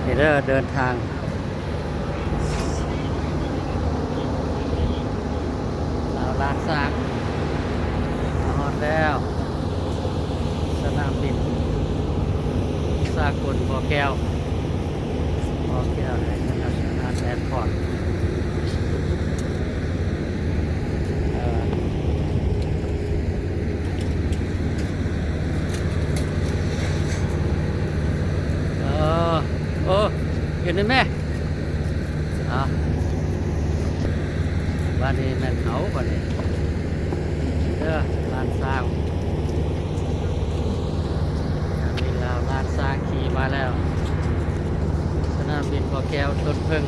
เด้อเดินทางเราลานซากมาฮอดแล้วสนามบินสากลบ่อแก้วinternational airport โอ้เห็นไหมแม่บ้านนี้แม่นเขาบ้านนี้ลานสร้างมีลาวลานสร้างขี่มาแล้วสนามบินบ่อแก้วต้นพึ่ง